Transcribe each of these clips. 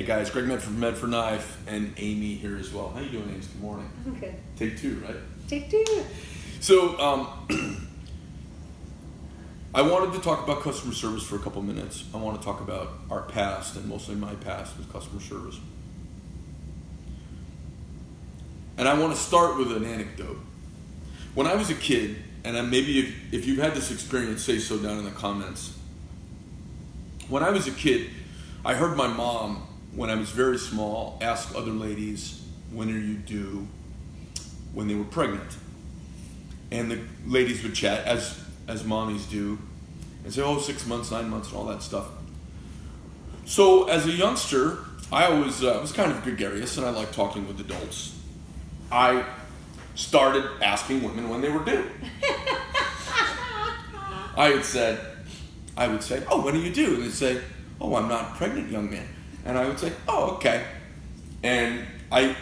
guys, Greg Medford from Medford Knife, and Amy here as well. How you doing, Amy? Good morning. I'm good. Take two, right? Take two. So, I wanted to talk about customer service for a couple minutes. I want to talk about our past, and mostly my past with customer service. And I want to start with an anecdote. When I was a kid, and maybe if you've had this experience, say so down in the comments. When I was a kid, I heard my mom, when I was very small, ask other ladies, when are you due, when they were pregnant. And the ladies would chat, as mommies do, and say, 6 months, 9 months, and all that stuff. So as a youngster, I was kind of gregarious, and I liked talking with adults. I started asking women when they were due. I would say, when are you due? And they'd say, I'm not pregnant, young man. And I would say, okay. And I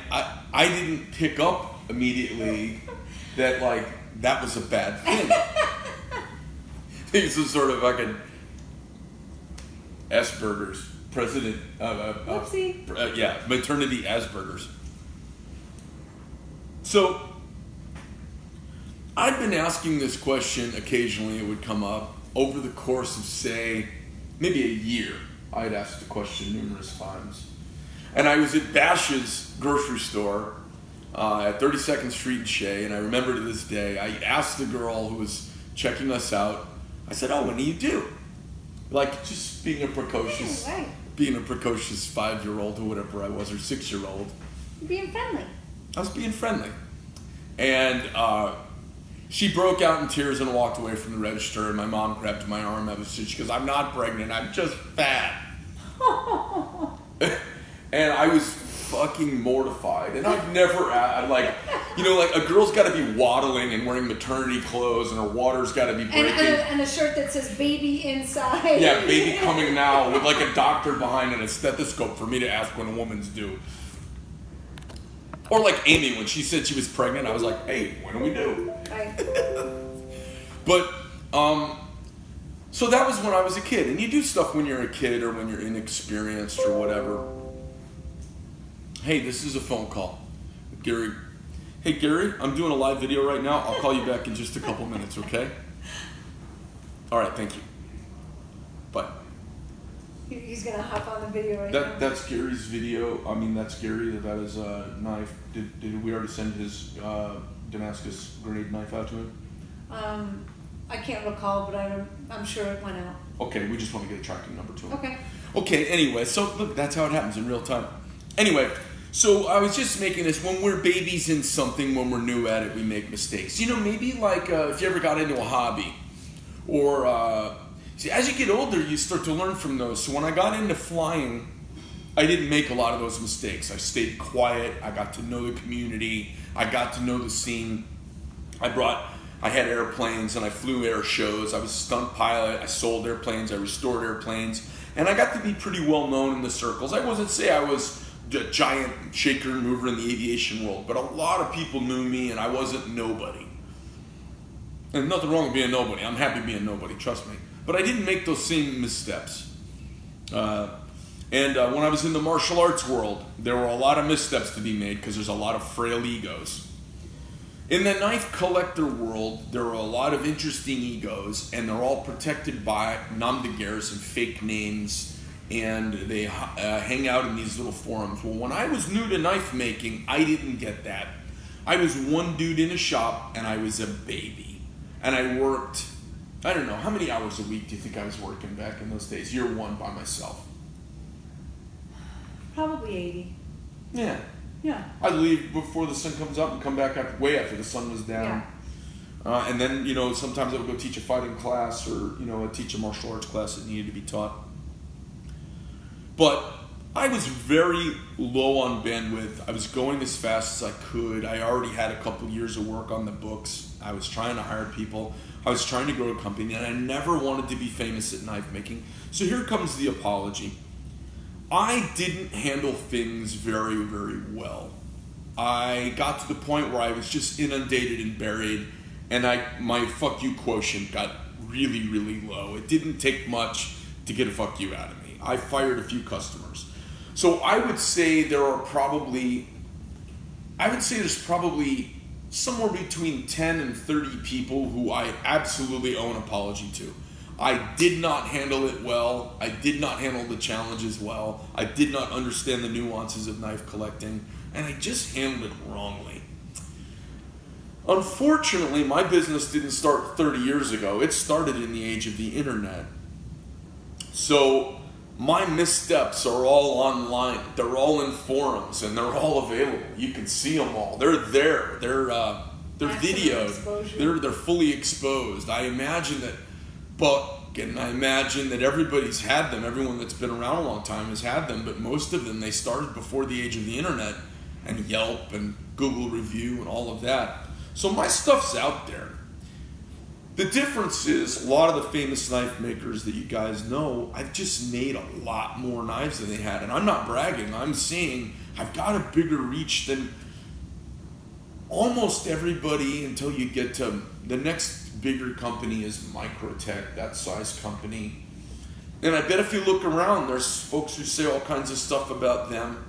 didn't pick up immediately that that was a bad thing. This is sort of like an Asperger's president. Whoopsie. Maternity Asperger's. So I'd been asking this question occasionally. It would come up over the course of, say, maybe a year. I'd asked the question numerous times. And I was at Bash's grocery store at 32nd Street in Shea, and I remember to this day, I asked the girl who was checking us out, I said, when are you due? Just being a precocious 5-year-old or whatever I was, or 6-year-old. Being friendly. I was being friendly. And she broke out in tears and walked away from the register, and my mom grabbed my arm. She goes, I'm not pregnant, I'm just fat. And I was fucking mortified. And I've never, a girl's got to be waddling and wearing maternity clothes, and her water's got to be breaking. And a shirt that says baby inside. Yeah, baby coming now, with a doctor behind and a stethoscope for me to ask when a woman's due. Or like Amy, when she said she was pregnant, I was like, hey, when are we due? Right. But, so that was when I was a kid. And you do stuff when you're a kid or when you're inexperienced or whatever. Hey, this is a phone call. Gary. Hey, Gary, I'm doing a live video right now. I'll call you back in just a couple minutes, okay? All right, thank you. Bye. He's going to hop on the video right now. That's Gary's video. That's Gary. That is a knife. Did we already send his Damascus grenade knife out to him? I can't recall, but I'm sure it went out. Okay, we just want to get a tracking number to him. Okay. Okay, anyway, so look, that's how it happens in real time. Anyway, so I was just making this, when we're babies in something, when we're new at it, we make mistakes. Maybe if you ever got into a hobby, or see, as you get older, you start to learn from those. So when I got into flying, I didn't make a lot of those mistakes. I stayed quiet. I got to know the community. I got to know the scene. I had airplanes and I flew air shows. I was a stunt pilot. I sold airplanes. I restored airplanes. And I got to be pretty well known in the circles. I wasn't say I was a giant shaker and mover in the aviation world, but a lot of people knew me and I wasn't nobody. And nothing wrong with being nobody. I'm happy being nobody, trust me. But I didn't make those same missteps. And when I was in the martial arts world, there were a lot of missteps to be made because there's a lot of frail egos. In the knife collector world, there are a lot of interesting egos, and they're all protected by nom de guerres and fake names, and they hang out in these little forums. Well, when I was new to knife making, I didn't get that. I was one dude in a shop, and I was a baby. And I worked, I don't know, how many hours a week do you think I was working back in those days? Year one by myself. Probably 80. Yeah. Yeah. I'd leave before the sun comes up and come back way after the sun was down. Yeah. And then, sometimes I would go teach a fighting class or, teach a martial arts class that needed to be taught. But I was very low on bandwidth. I was going as fast as I could. I already had a couple years of work on the books. I was trying to hire people. I was trying to grow a company, and I never wanted to be famous at knife making. So here comes the apology. I didn't handle things very, very well. I got to the point where I was just inundated and buried, and my fuck you quotient got really, really low. It didn't take much to get a fuck you out of me. I fired a few customers. So I would say there's probably somewhere between 10 and 30 people who I absolutely owe an apology to. I did not handle it well. I did not handle the challenges well. I did not understand the nuances of knife collecting, and I just handled it wrongly. Unfortunately, my business didn't start 30 years ago. It started in the age of the internet. So my missteps are all online. They're all in forums, and they're all available. You can see them all. They're there. They're videoed. They're fully exposed. I imagine that everybody's had them. Everyone that's been around a long time has had them, but most of them, they started before the age of the internet and Yelp and Google Review and all of that. So my stuff's out there. The difference is, a lot of the famous knife makers that you guys know, I've just made a lot more knives than they had. And I'm not bragging. I'm saying I've got a bigger reach than almost everybody until you get to the next bigger company is Microtech, that size company. And I bet if you look around, there's folks who say all kinds of stuff about them.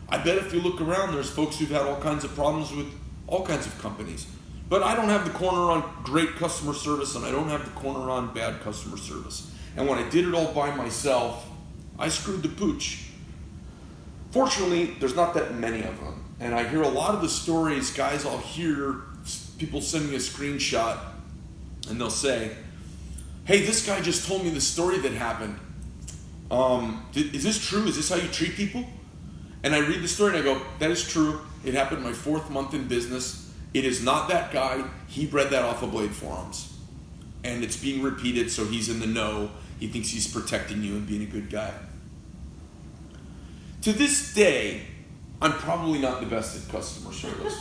I bet if you look around, there's folks who've had all kinds of problems with all kinds of companies. But I don't have the corner on great customer service, and I don't have the corner on bad customer service. And when I did it all by myself, I screwed the pooch. Fortunately, there's not that many of them. And I hear a lot of the stories, guys, I'll hear people send me a screenshot, and they'll say, hey, this guy just told me the story that happened. Is this true? Is this how you treat people? And I read the story and I go, that is true. It happened my 4th month in business. It is not that guy. He read that off of Blade Forums. And it's being repeated, so he's in the know. He thinks he's protecting you and being a good guy. To this day, I'm probably not the best at customer service.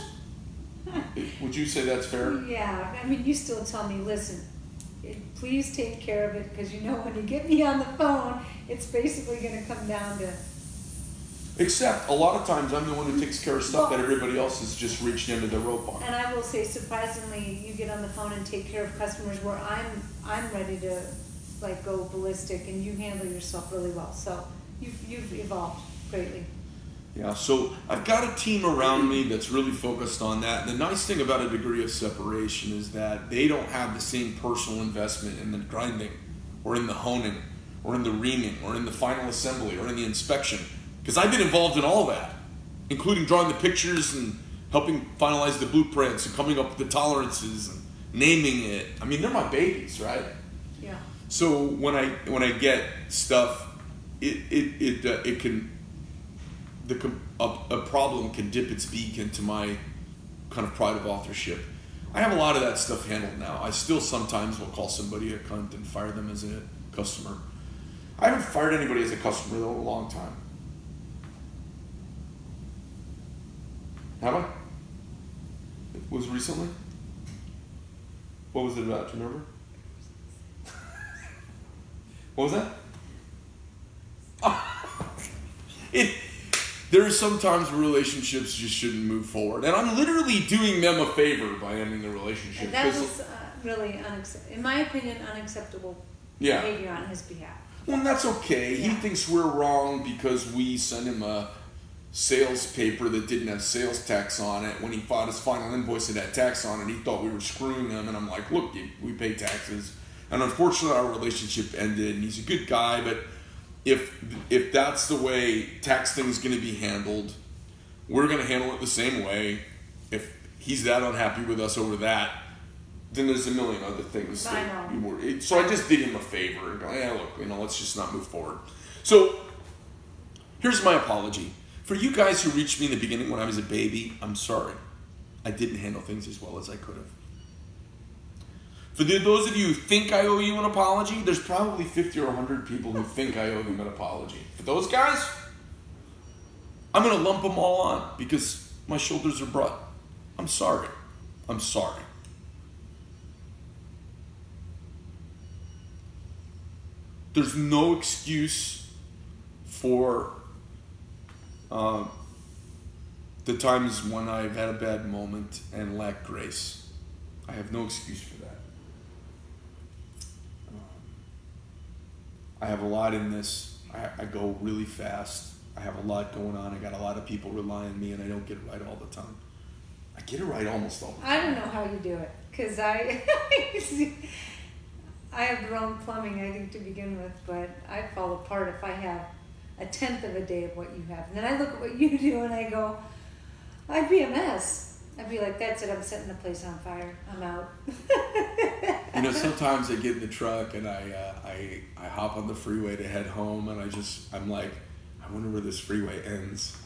Would you say that's fair? Yeah, I mean, you still tell me, listen, please take care of it, because you know when you get me on the phone, it's basically going to come down to... Except, a lot of times, I'm the one who takes care of stuff that everybody else has just reached into the rope on. And I will say, surprisingly, you get on the phone and take care of customers where I'm ready to like go ballistic, and you handle yourself really well. So you've evolved greatly. Yeah, so I've got a team around me that's really focused on that. And the nice thing about a degree of separation is that they don't have the same personal investment in the grinding, or in the honing, or in the reaming, or in the final assembly, or in the inspection. Because I've been involved in all that, including drawing the pictures and helping finalize the blueprints and coming up with the tolerances and naming it. I mean, they're my babies, right? Yeah. So when I get stuff, a problem can dip its beak into my kind of pride of authorship. I have a lot of that stuff handled now. I still sometimes will call somebody a cunt and fire them as a customer. I haven't fired anybody as a customer though in a long time. Have I? Was it recently? What was it about? Do you remember? What was that? There are some times where relationships just shouldn't move forward. And I'm literally doing them a favor by ending the relationship. And that was really, in my opinion, unacceptable behavior on his behalf. Well, and that's okay. Yeah. He thinks we're wrong because we sent him a sales paper that didn't have sales tax on it. When he filed his final invoice, it had tax on it. He thought we were screwing him. And I'm like, look, we pay taxes. And unfortunately, our relationship ended. And he's a good guy, but if that's the way tax thing's going to be handled, we're going to handle it the same way. If he's that unhappy with us over that, then there's a million other things that we were. So I just did him a favor and go, yeah, look, let's just not move forward. So here's my apology. For you guys who reached me in the beginning when I was a baby, I'm sorry. I didn't handle things as well as I could have. For those of you who think I owe you an apology, there's probably 50 or 100 people who think I owe them an apology. For those guys, I'm going to lump them all on because my shoulders are broad. I'm sorry. I'm sorry. There's no excuse for the times when I've had a bad moment and lacked grace. I have no excuse for that. I have a lot in this. I go really fast. I have a lot going on. I got a lot of people relying on me, and I don't get it right all the time. I get it right almost all the time. I don't know how you do it, because I have grown plumbing, I think, to begin with, but I fall apart if I have a tenth of a day of what you have. And then I look at what you do, and I go, I'd be a mess. I'd be like, that's it, I'm setting the place on fire. I'm out. You know, sometimes I get in the truck and I hop on the freeway to head home, and I'm like, I wonder where this freeway ends.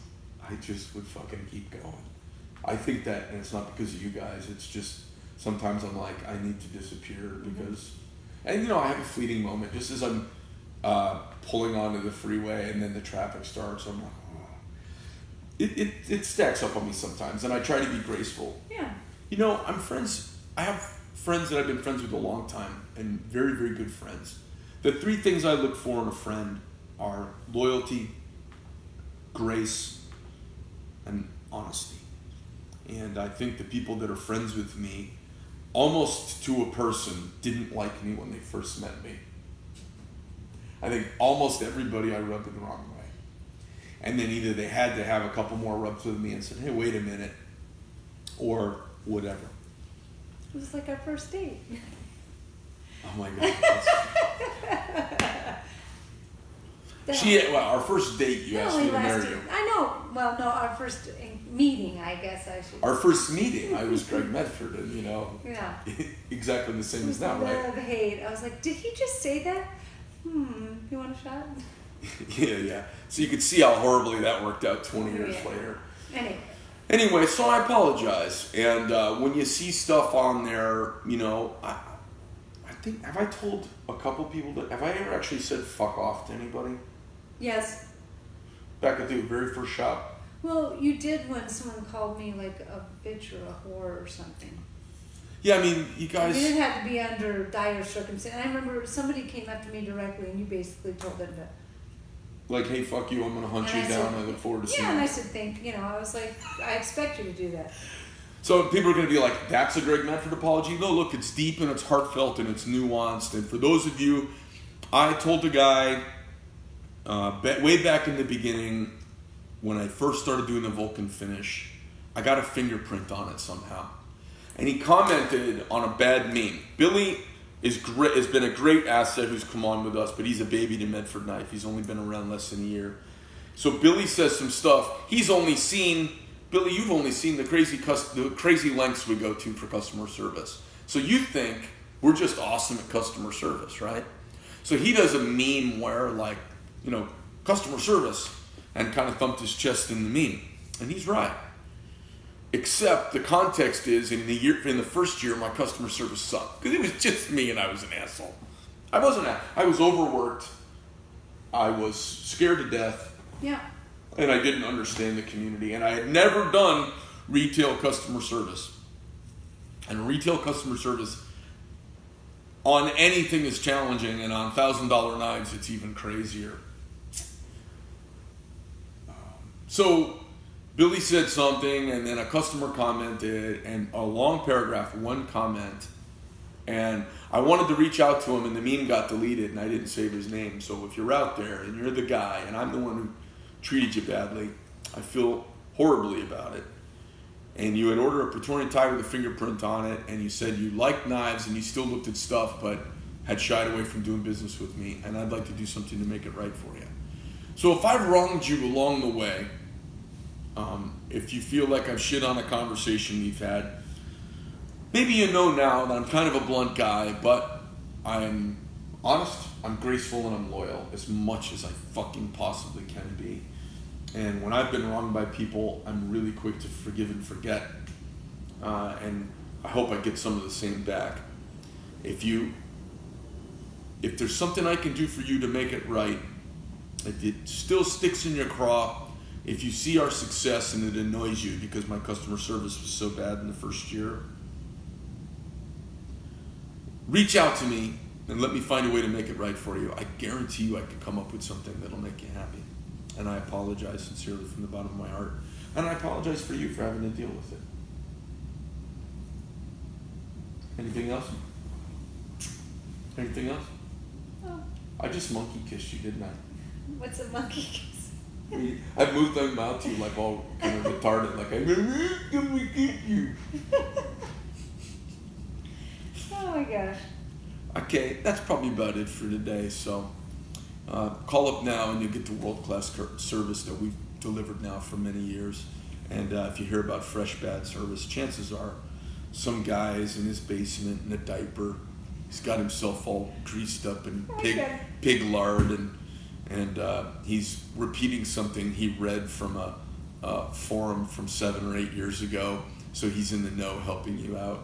I just would fucking keep going. I think that, and it's not because of you guys, it's just sometimes I'm like, I need to disappear because, and you know, I have a fleeting moment just as I'm pulling onto the freeway and then the traffic starts. I'm like, it stacks up on me sometimes, and I try to be graceful. Yeah. You know, I have friends that I've been friends with a long time, and very, very good friends. The 3 things I look for in a friend are loyalty, grace, and honesty. And I think the people that are friends with me, almost to a person, didn't like me when they first met me. I think almost everybody I rubbed the wrong way. And then either they had to have a couple more rubs with me and said, hey, wait a minute, or whatever. It was like our first date. Oh my God. Our first date, you asked me to marry you. I know. Well, no, our first meeting, I guess I should. Our first meeting, I was Greg Medford, and you know, yeah, exactly the same as now, right? Love, hate. I was like, did he just say that? You want a shot? Yeah. So you could see how horribly that worked out 20 years later. Anyway, so I apologize. And when you see stuff on there, you know, I think, have I told a couple people have I ever actually said fuck off to anybody? Yes. Back at the very first shop? Well, you did when someone called me like a bitch or a whore or something. Yeah, I mean, you guys... You didn't have to be under dire circumstances. I remember somebody came up to me directly and you basically told them to... Like, hey, fuck you, I'm going to hunt you down. I look forward to seeing you. Yeah, and I said, I was like, I expect you to do that. So people are going to be like, that's a Greg Medford apology? No, look, it's deep and it's heartfelt and it's nuanced. And for those of you, I told a guy way back in the beginning when I first started doing the Vulcan finish, I got a fingerprint on it somehow. And he commented on a bad meme. Billy has been a great asset who's come on with us, but he's a baby to Medford Knife. He's only been around less than a year. So Billy says some stuff. Billy, you've only seen the crazy lengths we go to for customer service. So you think we're just awesome at customer service, right? So he does a meme where, like, you know, customer service, and kind of thumped his chest in the meme. And he's right. Except the context is, in the first year, my customer service sucked. Because it was just me and I was an asshole. I was overworked. I was scared to death. Yeah. And I didn't understand the community. And I had never done retail customer service. And retail customer service on anything is challenging, and on $1,000 knives, it's even crazier. So Billy said something, and then a customer commented, and a long paragraph, one comment, and I wanted to reach out to him, and the meme got deleted, and I didn't save his name. So if you're out there, and you're the guy, and I'm the one who treated you badly, I feel horribly about it. And you had ordered a Praetorian tie with a fingerprint on it, and you said you liked knives, and you still looked at stuff, but had shied away from doing business with me, and I'd like to do something to make it right for you. So if I've wronged you along the way, if you feel like I've shit on a conversation we've had, maybe you know now that I'm kind of a blunt guy, but I'm honest, I'm graceful, and I'm loyal as much as I fucking possibly can be. And when I've been wronged by people, I'm really quick to forgive and forget. And I hope I get some of the same back. If there's something I can do for you to make it right, if it still sticks in your craw, if you see our success and it annoys you because my customer service was so bad in the first year, reach out to me and let me find a way to make it right for you. I guarantee you I could come up with something that'll make you happy. And I apologize sincerely from the bottom of my heart. And I apologize for you for having to deal with it. Anything else? Anything else? Oh. I just monkey kissed you, didn't I? What's a monkey kiss? I've moved my mouth to you like all kind of retarded, like I'm gonna get you. Oh my gosh. Okay, that's probably about it for today. So call up now and you'll get the world-class service that we've delivered now for many years. And if you hear about fresh bad service, chances are some guy's in his basement in a diaper. He's got himself all greased up in pig lard, and he's repeating something he read from a forum from 7 or 8 years ago. So he's in the know, helping you out.